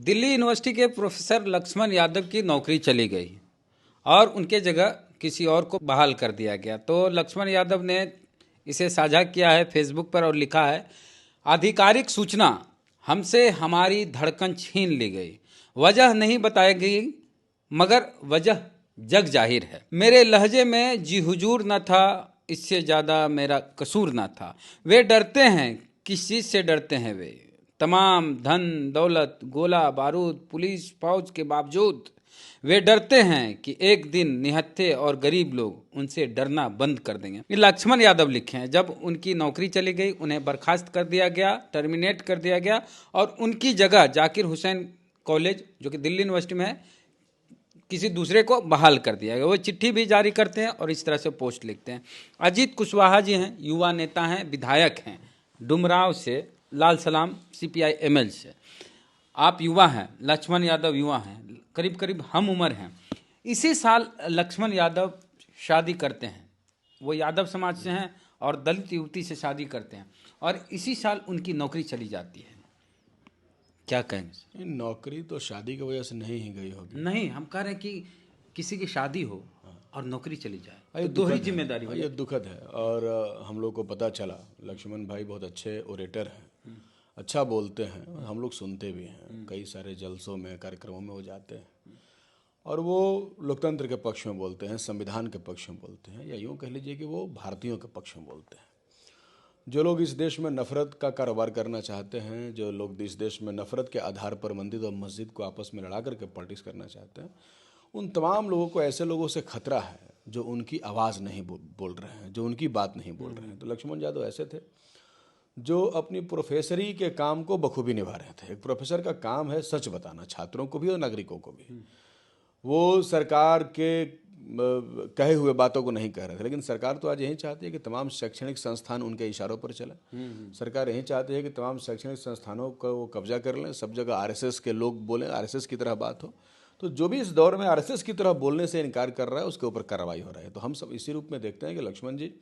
Delhi university के professor Lakshman Yadav की नौकरी चली गई और उनके जगह किसी और को बहाल कर दिया गया। तो लक्ष्मण यादव ने इसे साझा किया है फेसबुक पर और लिखा है, आधिकारिक सूचना, हमसे हमारी धड़कन छीन ली गई। वजह नहीं बताई गई मगर वजह जग जाहिर है। मेरे लहजे में जी हुजूर न था, इससे ज़्यादा मेरा कसूर न था। वे डरते हैं, किस चीज़ से डरते हैं वे? तमाम धन दौलत, गोला बारूद, पुलिस फौज के बावजूद वे डरते हैं कि एक दिन निहत्थे और गरीब लोग उनसे डरना बंद कर देंगे। ये लक्ष्मण यादव लिखे हैं। जब उनकी नौकरी चली गई, उन्हें बर्खास्त कर दिया गया, टर्मिनेट कर दिया गया और उनकी जगह जाकिर हुसैन कॉलेज जो कि दिल्ली यूनिवर्सिटी में है, किसी दूसरे को बहाल कर दिया गया। वो चिट्ठी भी जारी करते हैं और इस तरह से पोस्ट लिखते हैं। अजीत कुशवाहा जी हैं, युवा नेता हैं, विधायक हैं, डुमराव से, लाल सलाम CPI ML से। आप युवा हैं, लक्ष्मण यादव युवा हैं, करीब करीब हम उम्र हैं। इसी साल लक्ष्मण यादव शादी करते हैं। वो यादव समाज से हैं और दलित युवती से शादी करते हैं और इसी साल उनकी नौकरी चली जाती है। क्या कहेंगे? नौकरी तो शादी की वजह से नहीं ही गई होगी। नहीं, हम कह रहे हैं कि किसी की शादी हो और नौकरी चली जाए तो दोहरी जिम्मेदारी हो। ये दुखद है। और हम लोग को पता चला लक्ष्मण भाई बहुत अच्छे ओरेटर हैं, अच्छा बोलते हैं, हम लोग सुनते भी हैं। कई सारे जलसों में, कार्यक्रमों में वो जाते हैं और वो लोकतंत्र के पक्ष में बोलते हैं, संविधान के पक्ष में बोलते हैं, या यूँ कह लीजिए कि वो भारतीयों के पक्ष में बोलते हैं। जो लोग इस देश में नफरत का कारोबार करना चाहते हैं, जो लोग इस देश में नफरत के आधार पर मंदिर और मस्जिद को आपस में लड़ा करके पॉलिटिक्स करना चाहते हैं, उन तमाम लोगों को, ऐसे लोगों से खतरा है जो उनकी आवाज़ नहीं बोल रहे हैं, जो उनकी बात नहीं बोल रहे हैं। तो लक्ष्मण यादव ऐसे थे जो अपनी प्रोफेसरी के काम को बखूबी निभा रहे थे। एक प्रोफेसर का काम है सच बताना, छात्रों को भी और नागरिकों को भी। वो सरकार के कहे हुए बातों को नहीं कह रहे थे, लेकिन सरकार तो आज यही चाहती है कि तमाम शैक्षणिक संस्थान उनके इशारों पर चले। सरकार यही चाहती है कि तमाम शैक्षणिक संस्थानों को वो कब्जा कर लें, सब जगह RSS के लोग बोलें, RSS की तरह बात हो। तो जो भी इस दौर में RSS की तरह बोलने से इनकार कर रहा है, उसके ऊपर कार्रवाई हो रही है। तो हम सब इसी रूप में देखते हैं कि लक्ष्मण जी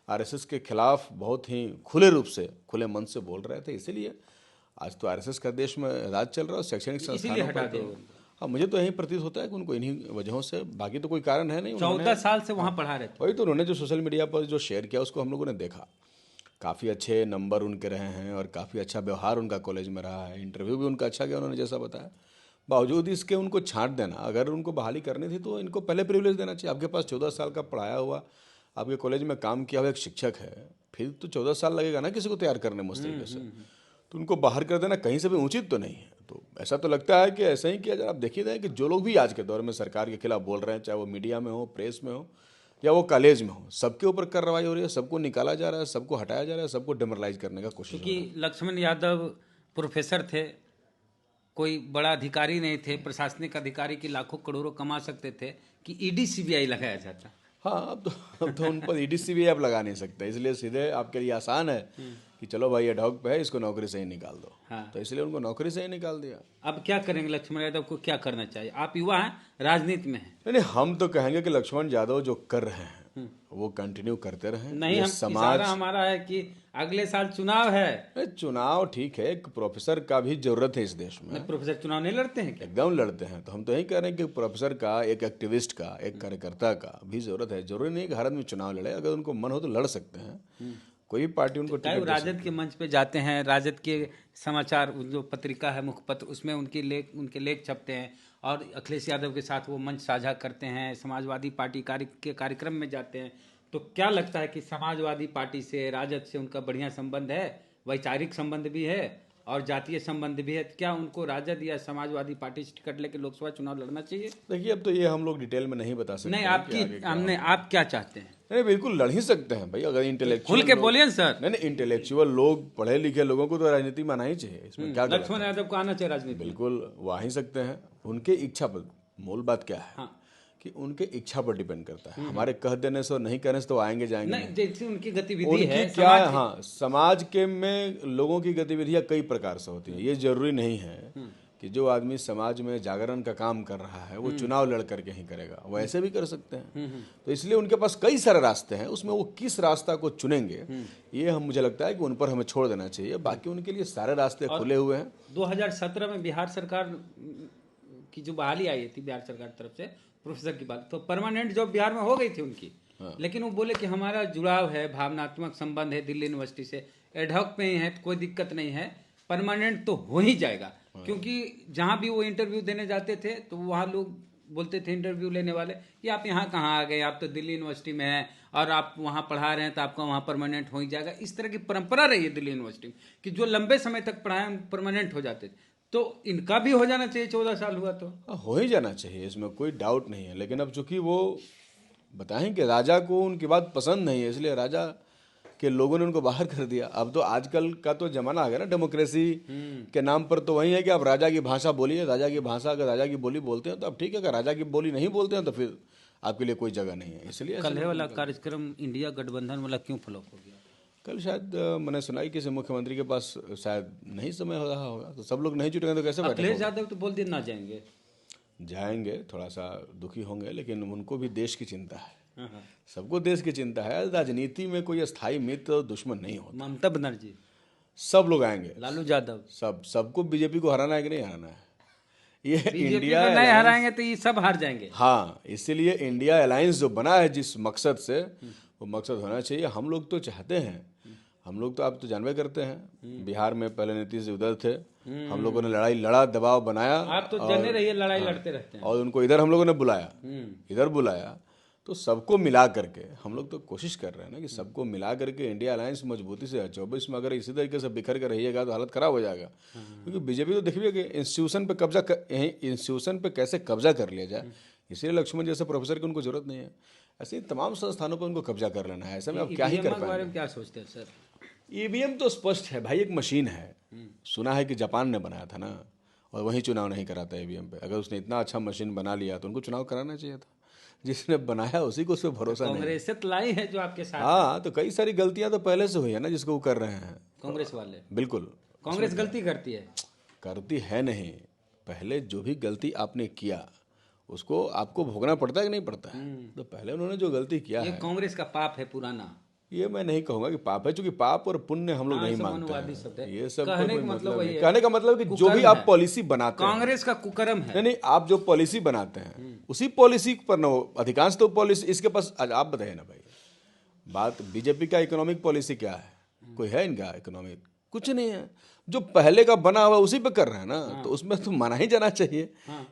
RSS के खिलाफ बहुत ही खुले रूप से, खुले मन से बोल रहे थे। इसीलिए आज तो RSS का देश में राज चल रहा है, शैक्षणिक संस्थानों पर। हाँ, मुझे तो यही प्रतीत होता है कि उनको इन्हीं वजहों से, बाकी तो कोई कारण है नहीं। 14 साल से वहाँ पढ़ा रहे थे। वही तो, उन्होंने जो सोशल मीडिया पर जो शेयर किया उसको हम लोगों ने देखा। काफ़ी अच्छे नंबर उनके रहे हैं और काफ़ी अच्छा व्यवहार उनका कॉलेज में रहा है। इंटरव्यू भी उनका अच्छा गया, उन्होंने जैसा बताया। बावजूद इसके उनको छांट देना, अगर उनको बहाली करनी थी तो इनको पहले प्रिविलेज देना चाहिए। आपके पास 14 साल का पढ़ाया हुआ, आपके कॉलेज में काम किया हुआ एक शिक्षक है, फिर तो 14 साल लगेगा ना किसी को तैयार करने में उस तरीके से। तो उनको बाहर कर देना कहीं से भी उचित तो नहीं है। तो ऐसा तो लगता है कि ऐसा ही किया जाए। आप देखिए जाए कि जो लोग भी आज के दौर में सरकार के खिलाफ बोल रहे हैं, चाहे वो मीडिया में हो, प्रेस में हो, या वो कॉलेज में हो, सबके ऊपर कार्रवाई हो रही है, सबको निकाला जा रहा है, सबको हटाया जा रहा है, सबको डिमोरलाइज करने का कोशिश हो रहा है। क्योंकि लक्ष्मण यादव प्रोफेसर थे, कोई बड़ा अधिकारी नहीं थे, प्रशासनिक अधिकारी की लाखों करोड़ों कमा सकते थे कि ED CBI लगाया जाता। हाँ, अब तो उन पर ED CBI आप लगा नहीं सकते, इसलिए सीधे आपके लिए आसान है कि चलो भाई ये डॉग पे है, इसको नौकरी से ही निकाल दो। हाँ। तो इसलिए उनको नौकरी से ही निकाल दिया। अब क्या करेंगे? लक्ष्मण यादव को क्या करना चाहिए? आप युवा हैं, राजनीति में हैं। नहीं, हम तो कहेंगे कि लक्ष्मण यादव जो कर रहे हैं वो कंटिन्यू करते रहें। नहीं, हम इशारा हमारा है कि अगले साल चुनाव है। चुनाव ठीक है, एक प्रोफेसर का भी जरूरत है इस देश में। प्रोफेसर चुनाव नहीं लड़ते हैं क्या? एकदम लड़ते हैं। तो हम तो यही कह रहे हैं कि प्रोफेसर का, एक एक्टिविस्ट का, एक कार्यकर्ता का भी जरूरत है। जरूरी नहीं कि हर आदमी चुनाव लड़े, अगर उनको मन हो तो लड़ सकते हैं। कोई भी पार्टी उनको टिकट। राजद के मंच पे जाते हैं, राजद के समाचार जो पत्रिका है मुखपत्र, उसमें उनके लेख छपते हैं और अखिलेश यादव के साथ वो मंच साझा करते हैं। समाजवादी पार्टी के कार्यक्रम में जाते हैं। तो क्या लगता है कि समाजवादी पार्टी से, राजद से उनका बढ़िया संबंध है, वैचारिक संबंध भी है और जातीय संबंध भी है? क्या उनको राजद या समाजवादी पार्टी से टिकट लेकर लोकसभा चुनाव लड़ना चाहिए? देखिए, अब तो ये हम लोग डिटेल में नहीं बता सकते। नहीं, आप क्या चाहते हैं? नहीं, बिल्कुल लड़ ही सकते हैं भाई, अगर इंटेलेक्चुअल खुल के बोलिए सर। नहीं, इंटेलेक्चुअल लोग, पढ़े लिखे लोगों को तो राजनीति में आना ही चाहिए। इसमें क्या लक्ष्मण यादव को आना चाहिए राजनीति? बिल्कुल, वो आ ही सकते हैं। उनके इच्छा पर, मूल बात क्या है कि उनके इच्छा पर डिपेंड करता है। हमारे कह देने से और नहीं कहने से तो आएंगे जाएंगे नहीं। जैसी उनकी गतिविधि है क्या है, हाँ, समाज के में लोगों की गतिविधियां कई प्रकार से होती हैं। ये जरूरी नहीं है कि जो आदमी समाज में जागरण का काम कर रहा है वो चुनाव लड़ करके ही करेगा, वो ऐसे भी कर सकते हैं। तो इसलिए उनके पास कई सारे रास्ते हैं, उसमें वो किस रास्ता को चुनेंगे ये हम मुझे लगता है कि उन पर हमें छोड़ देना चाहिए। बाकी उनके लिए सारे रास्ते खुले हुए हैं। 2017 में बिहार सरकार की जो बहाली आई थी बिहार सरकार की तरफ से प्रोफेसर की बात, तो परमानेंट जॉब बिहार में हो गई थी उनकी। लेकिन वो बोले कि हमारा जुड़ाव है, भावनात्मक संबंध है दिल्ली यूनिवर्सिटी से, एडहॉक पे ही है, तो कोई दिक्कत नहीं है, परमानेंट तो हो ही जाएगा। क्योंकि जहां भी वो इंटरव्यू देने जाते थे तो वहां लोग बोलते थे इंटरव्यू लेने वाले कि आप यहाँ कहाँ आ गए, आप तो दिल्ली यूनिवर्सिटी में हैं और आप वहाँ पढ़ा रहे हैं तो आपका वहाँ परमानेंट हो ही जाएगा। इस तरह की परंपरा रही है दिल्ली यूनिवर्सिटी में कि जो लंबे समय तक पढ़ाए परमानेंट हो जाते थे। तो इनका भी हो जाना चाहिए, 14 साल हुआ तो हो ही जाना चाहिए, इसमें कोई डाउट नहीं है। लेकिन अब चूंकि वो बताएं कि राजा को उनकी बात पसंद नहीं है, इसलिए राजा के लोगों ने उनको बाहर कर दिया। अब तो आजकल का तो जमाना आ गया ना डेमोक्रेसी के नाम पर, तो वही है कि आप राजा की भाषा बोलिए, राजा की भाषा, अगर राजा की बोली बोलते हैं तो अब ठीक है, अगर राजा की बोली नहीं बोलते हैं तो फिर आपके लिए कोई जगह नहीं है। इसलिए कल वाला कार्यक्रम इंडिया गठबंधन वाला क्यों फ्लॉप हो गया? कल शायद मैंने सुना ही किसी मुख्यमंत्री के पास शायद नहीं समय हो रहा होगा, तो सब लोग नहीं जुटेंगे तो कैसे बैठे? अखिलेश यादव तो बोल दिन ना जाएंगे, जाएंगे, थोड़ा सा दुखी होंगे, लेकिन उनको भी देश की चिंता है, सबको देश की चिंता है। राजनीति में कोई अस्थाई मित्र और दुश्मन नहीं होता। ममता बनर्जी, सब लोग आएंगे, लालू यादव, सबको बीजेपी को हराना है कि नहीं हराना है, ये बीजेपी इंडिया को नहीं हराएंगे तो ये सब हार जाएंगे। हाँ, इसीलिए इंडिया अलायंस जो बना है जिस मकसद से, वो मकसद होना चाहिए। हम लोग तो चाहते हैं, हम लोग तो आप तो जानवे करते हैं, बिहार में पहले नीतीश जी उधर थे, हम लोगों ने लड़ाई लड़ा, दबाव बनाया, आप तो जाने रहिए लड़ाई लड़ते रहते हैं, और उनको इधर हम लोगों ने बुलाया, इधर बुलाया, तो सबको मिला करके हम लोग तो कोशिश कर रहे हैं ना कि सबको मिला करके इंडिया अलायंस मजबूती से 24 में अगर इसी तरीके से बिखर कर रहिएगा तो हालत खराब हो जाएगा। क्योंकि बीजेपी तो देखिए कि इंस्टीट्यूशन पे कैसे कब्जा कर लिया जाए, इसलिए लक्ष्मण जैसे प्रोफेसर की उनको जरूरत नहीं है। ऐसे ही तमाम संस्थानों पर उनको कब्जा कर लेना है, ऐसे में आप क्या ही कर पाएंगे? क्या सोचते हैं सर? ईवीएम तो स्पष्ट है भाई, एक मशीन है। सुना है कि जापान ने बनाया था ना, और वही चुनाव नहीं कराता ईवीएम पे। अगर उसने इतना अच्छा मशीन बना लिया तो उनको चुनाव कराना चाहिए था। जिसने बनाया उसी को उस पर भरोसा नहीं। कांग्रेस से लाई है जो आपके साथ। हाँ, तो कई सारी गलतियां तो पहले से हुई है ना जिसको वो कर रहे हैं कांग्रेस वाले। बिल्कुल, कांग्रेस गलती करती है, करती है नहीं। पहले जो भी गलती आपने किया उसको आपको भोगना पड़ता है कि नहीं पड़ता है? तो पहले उन्होंने जो गलती किया ये है, कांग्रेस का पाप है पुराना। ये मैं नहीं कहूंगा कि पाप है, क्योंकि पाप और पुण्य हम लोग नहीं मानते हैं। ये सब का कहने कोई का मतलब मतलब वही नहीं। है। कहने का मतलब कि जो भी कुकर्म आप है। पॉलिसी बनाते हैं, कांग्रेस का कुकर्म है। नहीं नहीं, आप जो पॉलिसी बनाते हैं उसी पॉलिसी पर ना, अधिकांश तो पॉलिसी इसके पास। आप बताइए ना भाई, बात बीजेपी का इकोनॉमिक पॉलिसी क्या है? कोई है इनका इकोनॉमिक? कुछ नहीं है। जो पहले का बना हुआ उसी पे कर रहे हैं ना, तो उसमें तो माना ही जाना चाहिए।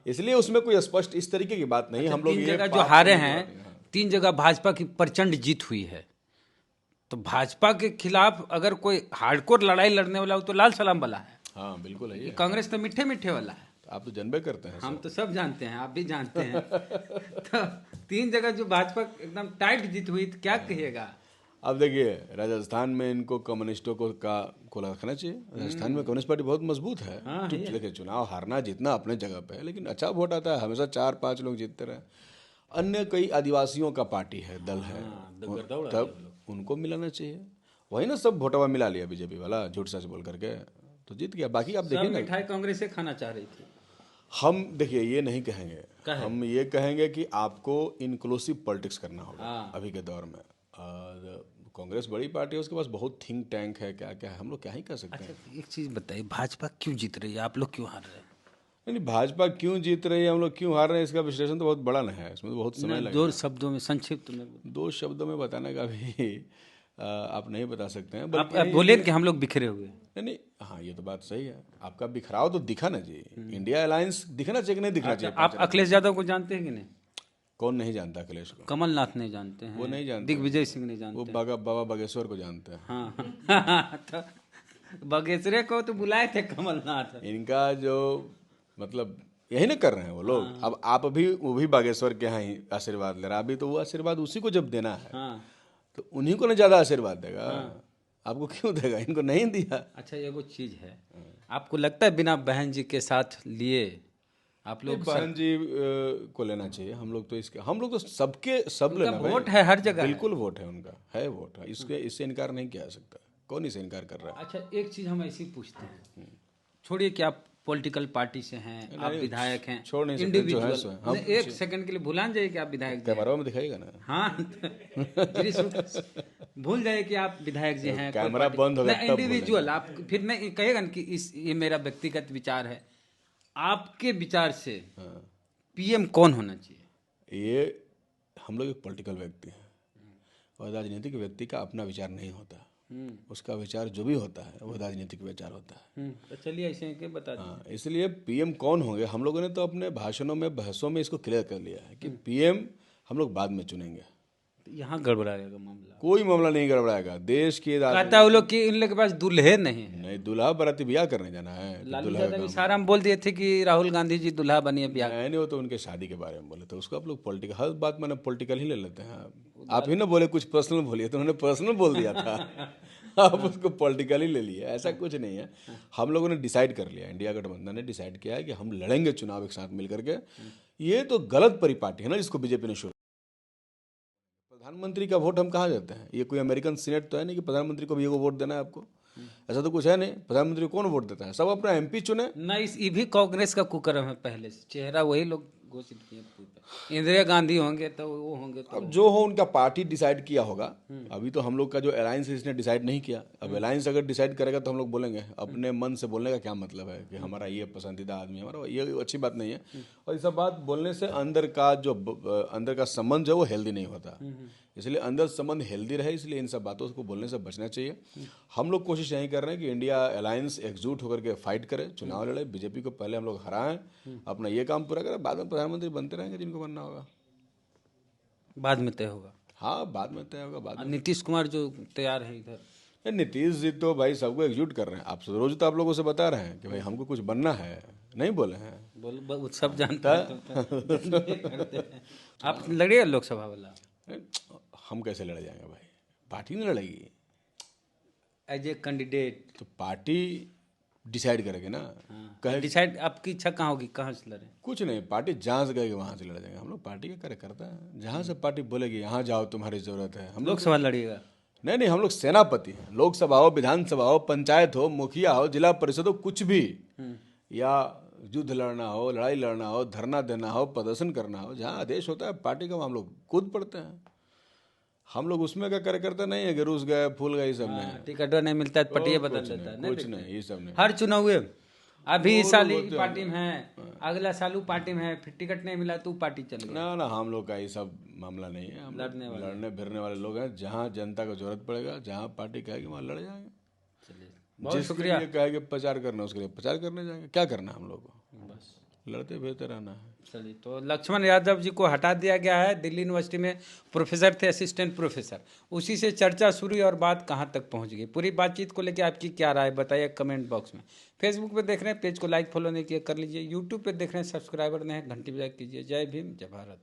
इसलिए उसमें कोई स्पष्ट इस तरीके की बात नहीं। हम लोग 3 ये जगह जो पाप हारे नहीं हैं, करते हैं। 3 जगह भाजपा की प्रचंड जीत हुई है। तो भाजपा के खिलाफ अगर कोई हार्डकोर लड़ाई लड़ने वाला हो तो लाल सलाम वाला है। हाँ बिल्कुल है ये। कांग्रेस तो मीठे मीठे वाला है। आप तो जनबे करते हैं। हम तो सब जानते हैं, आप भी जानते हैं। तो 3 जगह जो भाजपा एकदम टाइट जीत हुई, तो क्या कहिएगा? अब देखिए, राजस्थान में इनको कम्युनिस्टों को रखना चाहिए। राजस्थान में कम्युनिस्ट पार्टी बहुत मजबूत है। देखिए, चुनाव हारना जीतना अपने जगह पे है, लेकिन अच्छा वोट आता है, हमेशा 4-5 लोग जीतते रहे। अन्य कई आदिवासियों का पार्टी है, दल है, तब उनको मिलाना चाहिए। वही ना, सब वोटवा मिला लिया बीजेपी वाला झूठ सच बोल करके, तो जीत गया। बाकी आप देखिए ना, मिठाई कांग्रेस से खाना चाह रही थी। हम देखिए ये नहीं कहेंगे, हम ये कहेंगे कि आपको इंक्लूसिव पॉलिटिक्स करना होगा अभी के दौर में। और कांग्रेस बड़ी पार्टी है, उसके पास बहुत थिंक टैंक है, क्या क्या है, हम लोग क्या ही कर सकते हैं। एक चीज बताइए, भाजपा क्यों जीत रही है, आप लोग क्यों हार रहे हैं? नहीं, भाजपा क्यों जीत रही है, हम लोग क्यों हार रहे हैं, इसका विश्लेषण तो बहुत बड़ा नहीं है, इसमें तो बहुत समय लगेगा। 2 शब्दों में, संक्षिप्त में, 2 शब्दों में बताने का भी आप नहीं बता सकते हैं। आप बोले कि हम लोग बिखरे हुए। नहीं, हाँ ये तो बात सही है। आपका बिखराव तो दिखा ना जी, इंडिया अलायंस दिखना चाहिए कि नहीं दिखना चाहिए? आप अखिलेश यादव को जानते हैं कि नहीं? कौन नहीं जानता अखिलेश को? कमलनाथ नहीं जानते हैं, वो नहीं जानते, दिग्विजय सिंह नहीं जानते, वो बाबा बागेश्वर को जानते हैं। हाँ। तो बागेश्वरे को तो बुलाए थे कमलनाथ। इनका जो मतलब यही ना कर रहे हैं वो लोग। अब आप अभी वो भी बागेश्वर के यहाँ ही आशीर्वाद ले रहा, अभी तो वो आशीर्वाद उसी को जब देना है तो उन्हीं को ना ज्यादा आशीर्वाद देगा। आपको क्यों देगा? इनको नहीं दिया। अच्छा, ये वो चीज है, आपको लगता है बिना बहन जी के साथ लिए आप लोग बहन जी को लेना चाहिए? हम लोग तो सबके सब लेना भाई। वोट है हर जगह, बिल्कुल वोट है उनका, है वोट है, इससे इनकार नहीं किया जा सकता। कौन इसे इनकार कर रहा है? अच्छा, एक चीज हम ऐसी पूछते हैं, छोड़िए कि आप पॉलिटिकल पार्टी से हैं, आप विधायक हैं, छोड़ नहीं सकते, जो है सो है। हम एक सेकंड के लिए भुला जाइए कि आप विधायक जी हैं। कैमरा में दिखाएगा ना। हाँ भूल जाइए कि आप विधायक जी हैं, कोई कैमरा पार्टी- बंद होगा नहीं, तब इंडिविजुअल आप फिर नहीं कहेगा ना कि ये मेरा व्यक्तिगत विचार है। आपके विचार से पीएम कौन होना चाहिए? ये हम लोग एक पॉलिटिकल व्यक्ति हैं और राजनीतिक व्यक्ति का अपना विचार नहीं होता, उसका विचार जो भी होता है वो राजनीतिक विचार होता है। तो चलिए ऐसे के बता दीजिए। हाँ, इसलिए पीएम कौन होंगे हम लोगों ने तो अपने भाषणों में बहसों में इसको क्लियर कर लिया है कि पीएम हम लोग बाद में चुनेंगे। यहाँ गड़बड़ाएगा मामला, कोई मामला नहीं गड़बड़ाएगा। देश की कहता है वो लोग कि इन लोग के पास दुल्हे नहीं है। नहीं, दूल्हा बाराती ब्याह करने जाना है तो लालू दूल्हा यादव इशारा में बोल दिए थे कि राहुल गांधी जी दुल्हा बनिए ब्याह। नहीं, वो तो उनके शादी के बारे में बोले थे, उसको आप लोग पॉलिटिकल हर बात मैंने पॉलिटिकल ही ले लेते हैं। आप ही ना बोले कुछ पर्सनल बोलिए तो उन्होंने पर्सनल बोल दिया था आप उसको पॉलिटिकल ही ले लिए। ऐसा कुछ नहीं है। हम लोगों ने डिसाइड कर लिया, इंडिया गठबंधन ने डिसाइड किया है कि हम लड़ेंगे चुनाव एक साथ मिलकर के। ये तो गलत परिपाटी है ना जिसको बीजेपी ने शुरू। प्रधानमंत्री का वोट हम कहाँ देते हैं? ये कोई अमेरिकन सीनेट तो है नहीं कि प्रधानमंत्री को भी वो वोट देना है आपको। ऐसा तो कुछ है नहीं। प्रधानमंत्री को कौन वोट देता है? सब अपना एमपी चुने। नहीं, ये भी कांग्रेस का कुकर्म है, पहले से चेहरा वही लोग घोषित किए। इंदिरा गांधी होंगे तो वो होंगे तो अब जो हो उनका पार्टी डिसाइड किया होगा। अभी तो हम लोग का जो अलायंस है इसने डिसाइड नहीं किया। अब अलायंस अगर डिसाइड करेगा तो हम लोग बोलेंगे। अपने मन से बोलने का क्या मतलब है कि हमारा ये पसंदीदा आदमी है, हमारा ये अच्छी बात नहीं है। और ये सब बात बोलने से अंदर का संबंध जो है वो हेल्दी नहीं होता। इसलिए अंदर संबंध हेल्दी रहे, इसलिए इन सब बातों को बोलने से बचना चाहिए। हम लोग कोशिश यही कर रहे हैं कि इंडिया अलायंस एकजुट होकर के फाइट करे, चुनाव लड़े, बीजेपी को पहले हम लोग हराएं, अपना ये काम पूरा करें, बाद में प्रधानमंत्री बनते रहेंगे जिनको बनना होगा। बाद में तय होगा। हाँ, बाद में तय होगा। बाद में नीतीश कुमार जो तैयार है इधर, नीतीश जी तो भाई सबको एकजुट कर रहे हैं। आप रोज तो आप लोगों से बता रहे हैं कि भाई हमको कुछ बनना है, नहीं बोले हैं? बोल सब जानता है। आप लड़िए लोकसभा वाला। हम कैसे लड़ जाएंगे भाई? पार्टी नहीं लड़ेगी। एज ए कैंडिडेट तो पार्टी डिसाइड करेगी ना। डिसाइड आपकी इच्छा कहाँ होगी, कहाँ से लड़े? कुछ नहीं, पार्टी जहाँ से कहेगी वहाँ से लड़ जाएंगे। हम लोग पार्टी का कार्यकर्ता हैं। जहाँ से पार्टी बोलेगी यहाँ जाओ, तुम्हारी जरूरत है। हम लोग लोकसभा लड़िएगा? नहीं, हम लोग सेनापति हैं। लोकसभा हो, विधानसभा हो, पंचायत हो, मुखिया हो, जिला परिषद हो, कुछ भी, या युद्ध लड़ना हो, लड़ाई लड़ना हो, धरना देना हो, प्रदर्शन करना हो, जहाँ आदेश होता है पार्टी का हम लोग कूद पड़ते हैं। हम लोग उसमें का कार्यकर्ता नहीं है कि रूस गए फूल गए, सब नहीं। टिकट नहीं मिलता है पटिया बदल देता है। कुछ नहीं, ये सब नहीं। हर चुनाव हुए अभी इस साल ही पार्टी में है, अगला साल पार्टी में है, फिर टिकट नहीं मिला तो पार्टी चल गई। ना, हम लोग का ये सब मामला नहीं है। हम लड़ने भिड़ने वाले लोग हैं। जहाँ जनता को जरूरत पड़ेगा, जहाँ पार्टी कहेगी वहाँ लड़ जाएंगे। बहुत शुक्रिया। कहेगी प्रचार करना, उसके लिए प्रचार करने जाएंगे। क्या करना हम लोग को? बस लड़ते फिरते रहना है। चलिए, तो लक्ष्मण यादव जी को हटा दिया गया है। दिल्ली यूनिवर्सिटी में प्रोफेसर थे, असिस्टेंट प्रोफेसर। उसी से चर्चा शुरू हुई और बात कहाँ तक पहुँच गई। पूरी बातचीत को लेकर आपकी क्या राय बताइए कमेंट बॉक्स में। फेसबुक पे देख रहे हैं, पेज को लाइक फॉलो नहीं किया कर लीजिए। यूट्यूब पे देख रहे हैं, सब्सक्राइबर नहीं है, घंटी बजा कीजिए। जय भीम, जय भारत।